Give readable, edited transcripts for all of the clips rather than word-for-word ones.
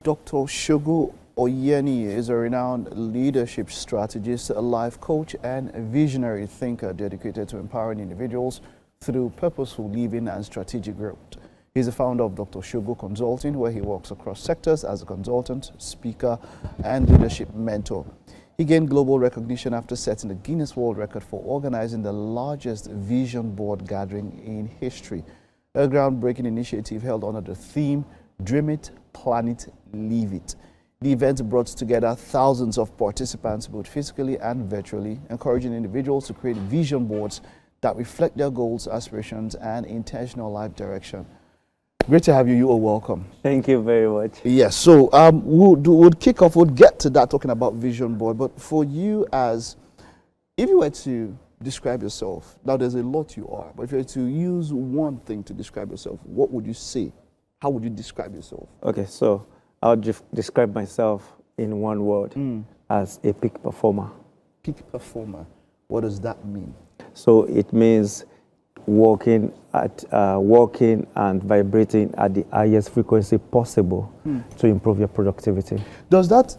Dr. Shogo Oyeniyi is a renowned leadership strategist, a life coach, and a visionary thinker dedicated to empowering individuals through purposeful living and strategic growth. He's the founder of Dr. Shogo Consulting, where he works across sectors as a consultant, speaker, and leadership mentor. He gained global recognition after setting the Guinness World Record for organizing the largest vision board gathering in history, a groundbreaking initiative held under the theme, Dream It, Plan It, Live It. The event brought together thousands of participants, both physically and virtually, encouraging individuals to create vision boards that reflect their goals, aspirations, and intentional life direction. Great to have you. You are welcome. Thank you very much. Yes, so we'll kick off, we'll get to that talking about vision board, but for you if you were to describe yourself, now there's a lot you are, but if you were to use one thing to describe yourself, what would you say? How would you describe yourself? Okay, so I'll describe myself in one word as a peak performer. Peak performer. What does that mean? So it means working and vibrating at the highest frequency possible to improve your productivity. Does that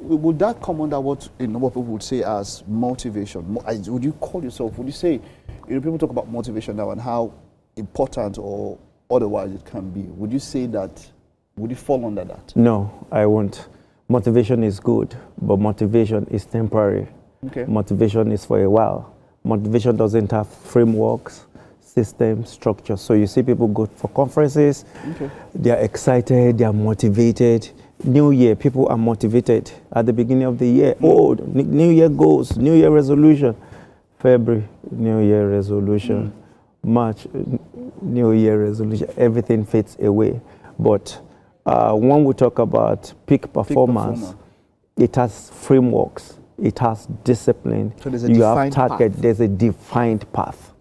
would that come under what people would say as motivation? Would you call yourself? Would you say people talk about motivation now and how important or otherwise it can be? Would you say that? Would you fall under that? No, I won't. Motivation is good, but motivation is temporary. Okay. Motivation is for a while. Motivation doesn't have frameworks, systems, structure. So you see people go for conferences, they are excited, they are motivated. New Year, people are motivated at the beginning of the year. Oh, New Year goals, New Year resolution. February, New Year resolution. March, New Year resolution. Everything fades away. But when we talk about peak performance, it has frameworks, it has discipline. So there's a you have defined target, path. There's a defined path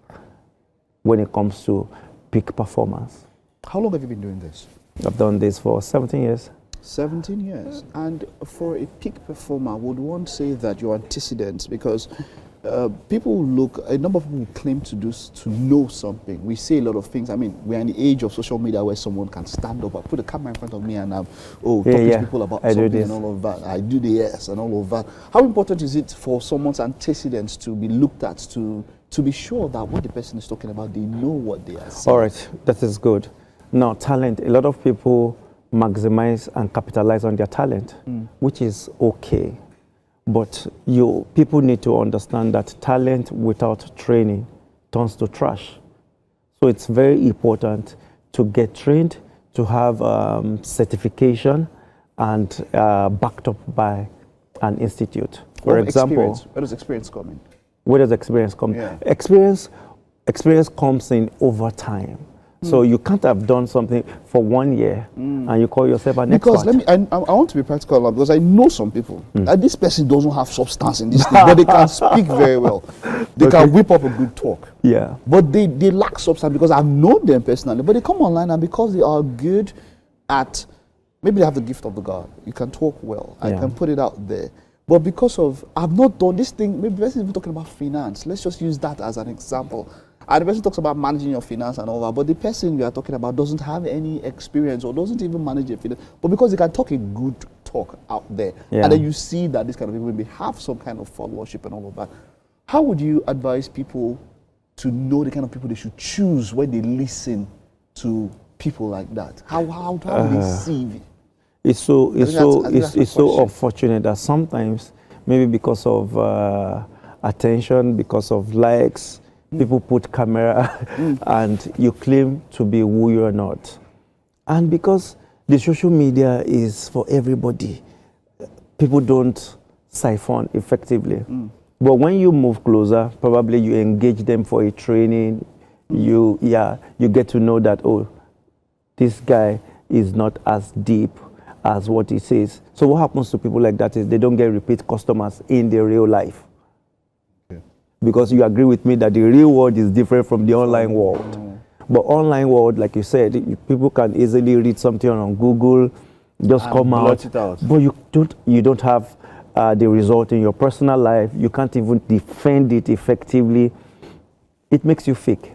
when it comes to peak performance. How long have you been doing this? I've done this for 17 years. 17 years. And for a peak performer, would one say that your antecedents, because a number of people claim to know something. We say a lot of things. I mean, we're in the age of social media where someone can stand up and put a camera in front of me and talk to people about something and all of that. I do this and all of that. How important is it for someone's antecedents to be looked at to be sure that what the person is talking about, they know what they are saying? All right, that is good. Now, talent, a lot of people maximize and capitalize on their talent, which is okay. But people need to understand that talent without training turns to trash. So it's very important to get trained, to have certification, and backed up by an institute. For example, where does experience come in? Where does experience come? Yeah. Experience comes in over time. So you can't have done something for 1 year and you call yourself an expert. Because I want to be practical because I know some people that this person doesn't have substance in this thing, but they can speak very well. They can whip up a good talk. Yeah. But they lack substance because I've known them personally. But they come online and because they are good at, maybe they have the gift of the God. You can talk well. I can put it out there. But because of, I've not done this thing, maybe the person is even talking about finance. Let's just use that as an example. And the person talks about managing your finance and all that, but the person we are talking about doesn't have any experience or doesn't even manage your finance. But because they can talk a good talk out there, and then you see that this kind of people maybe have some kind of followership and all of that, how would you advise people to know the kind of people they should choose when they listen to people like that? How do they see it? It's so unfortunate that sometimes, maybe because of attention, because of likes, people put camera and you claim to be who you are not. And because the social media is for everybody, people don't siphon effectively. But when you move closer, probably you engage them for a training, you get to know that, oh, this guy is not as deep as what he says. So what happens to people like that is they don't get repeat customers in their real life. Because you agree with me that the real world is different from the online world. But online world, like you said, people can easily read something on Google, just come out. But you don't have the result in your personal life. You can't even defend it effectively. It makes you fake.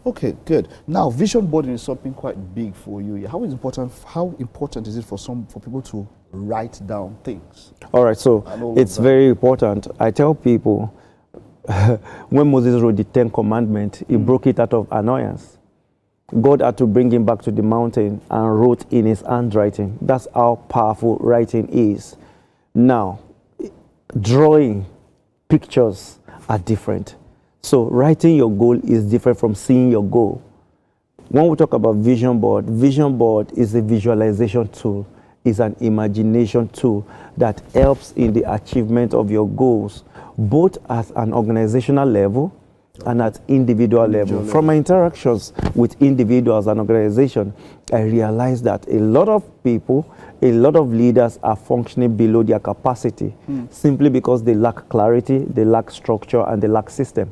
Okay, good. Now, vision boarding is something quite big for you. How important is it for people to write down things? All right, so it's very important. I tell people, when Moses wrote the 10 Commandments, he broke it out of annoyance. God had to bring him back to the mountain and wrote in his handwriting. That's how powerful writing is. Now, drawing pictures are different. So writing your goal is different from seeing your goal. When we talk about vision board is a visualization tool, is an imagination tool that helps in the achievement of your goals, both at an organizational level and at individual level. From my interactions with individuals and organizations, I realized that a lot of people, a lot of leaders are functioning below their capacity simply because they lack clarity, they lack structure, and they lack system.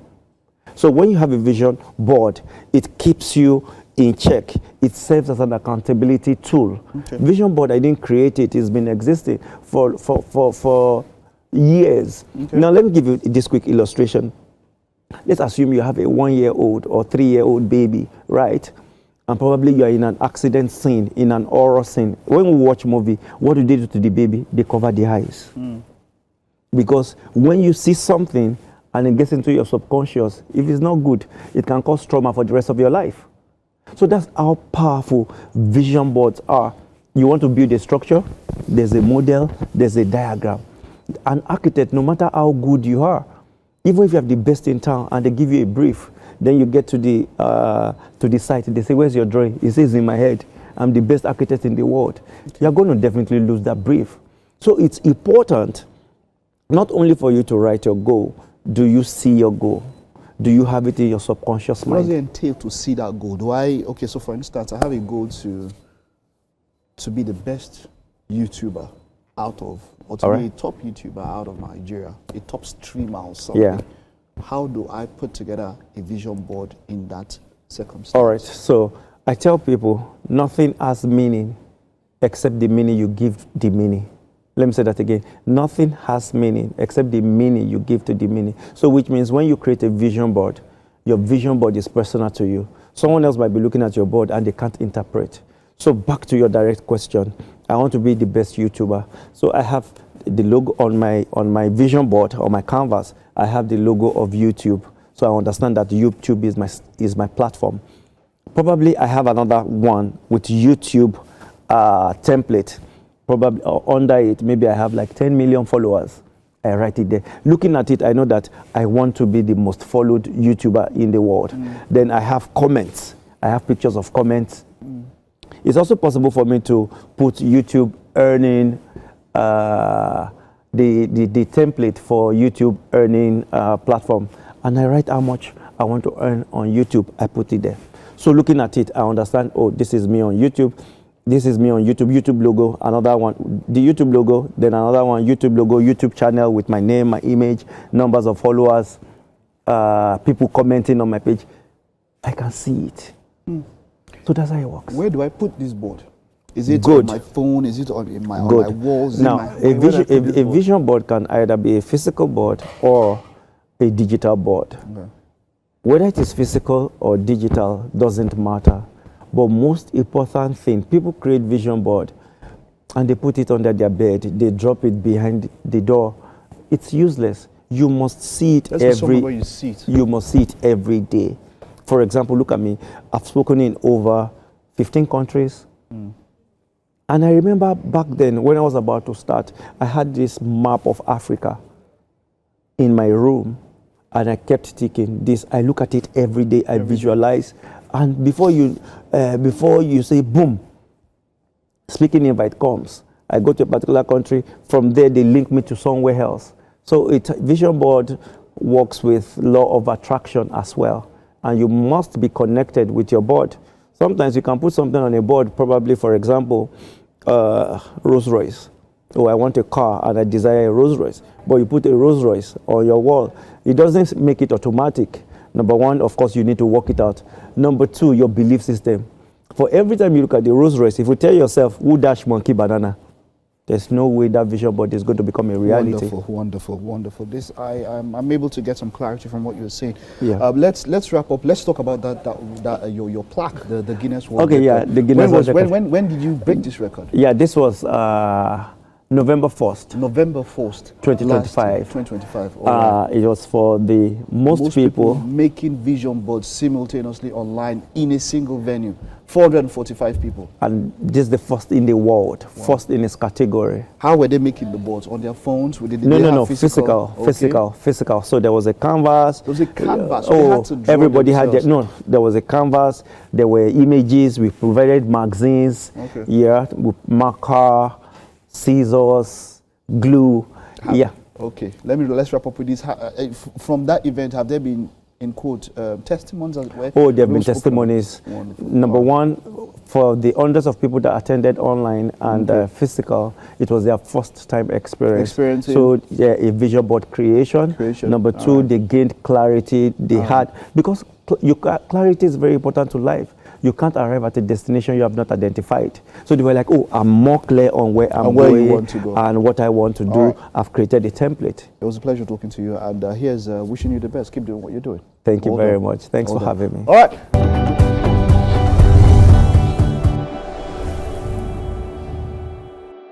So when you have a vision board, it keeps you in check. It serves as an accountability tool. Okay. Vision board, I didn't create it. It's been existing for years. Okay. Now, let me give you this quick illustration. Let's assume you have a 1-year-old or 3-year-old baby, right? And probably you are in an accident scene, in an horror scene. When we watch movie, what do they do to the baby? They cover the eyes. Because when you see something and it gets into your subconscious, if it's not good, it can cause trauma for the rest of your life. So that's how powerful vision boards are. You want to build a structure, there's a model, there's a diagram. An architect, no matter how good you are, even if you have the best in town and they give you a brief, then you get to the site, they say, where's your drawing? It says, in my head, I'm the best architect in the world. Okay. You're going to definitely lose that brief. So it's important not only for you to write your goal. Do you see your goal? Do you have it in your subconscious mind? What does it entail to see that goal? Okay, so for instance, I have a goal to be the best YouTuber out of, or to be a top YouTuber out of Nigeria, a top streamer or something. Yeah. How do I put together a vision board in that circumstance? All right, so I tell people nothing has meaning except the meaning you give the meaning. Let me say that again. Nothing has meaning except the meaning you give to the meaning. So which means when you create a vision board, your vision board is personal to you. Someone else might be looking at your board and they can't interpret. So back to your direct question. I want to be the best YouTuber. So I have the logo on my vision board, or my canvas. I have the logo of YouTube. So I understand that YouTube is my platform. Probably I have another one with YouTube template. Probably under it, maybe I have like 10 million followers. I write it there. Looking at it, I know that I want to be the most followed YouTuber in the world. Then I have comments. I have pictures of comments. It's also possible for me to put YouTube earning, the template for YouTube earning platform. And I write how much I want to earn on YouTube. I put it there. So looking at it, I understand, oh, this is me on YouTube. This is me on YouTube, YouTube logo, another one, the YouTube logo, then another one, YouTube logo, YouTube channel with my name, my image, numbers of followers, people commenting on my page. I can see it. So that's how it works. Where do I put this board? Is it on my phone? Is it on my walls? Now, a vision board can either be a physical board or a digital board. Okay. Whether it is physical or digital doesn't matter. But most important thing, people create vision board and they put it under their bed. They drop it behind the door. It's useless. You must see it You must see it every day. For example, look at me. I've spoken in over 15 countries. And I remember back then when I was about to start, I had this map of Africa in my room and I kept ticking this. I look at it every day. I visualize. And before you say boom, speaking invite comes. I go to a particular country. From there, they link me to somewhere else. So vision board works with law of attraction as well. And you must be connected with your board. Sometimes you can put something on a board, probably, for example, Rolls Royce. Oh, I want a car and I desire a Rolls Royce. But you put a Rolls Royce on your wall. It doesn't make it automatic. Number one, of course, you need to work it out. Number two, your belief system. For every time you look at the Rolls Royce, if you tell yourself, who dash monkey banana? there's no way that vision board is going to become a reality. Wonderful, wonderful, wonderful. This I'm able to get some clarity from what you're saying. Yeah. Let's wrap up. Let's talk about your plaque, the Guinness World Record. Yeah, the Guinness World Record. When did you break this record? Yeah, this was November 1st. November 1st. 2025. 2025. Right. It was for the most people making vision boards simultaneously online in a single venue. 445 people. And this is the first in the world, first in its category. How were they making the boards? On their phones? No, physical. So there was a canvas. There was a canvas. So they had to draw everybody themselves. there was a canvas. There were images. We provided magazines. Okay. Yeah, with marker, scissors, glue. Okay. Let's wrap up with this. From that event, have there been, in quote, testimonies as well? Oh, there have been testimonies. Number one, for the hundreds of people that attended online and physical, it was their first time experience. So, yeah, a vision board creation. Number two, they gained clarity. They had, because clarity is very important to life. You can't arrive at a destination you have not identified. So they were like, oh, I'm more clear on where I'm going you want to go. and what I want to do. Right. I've created a template. It was a pleasure talking to you, and here's wishing you the best. Keep doing what you're doing. Thank you very much. Thanks for having me. All right.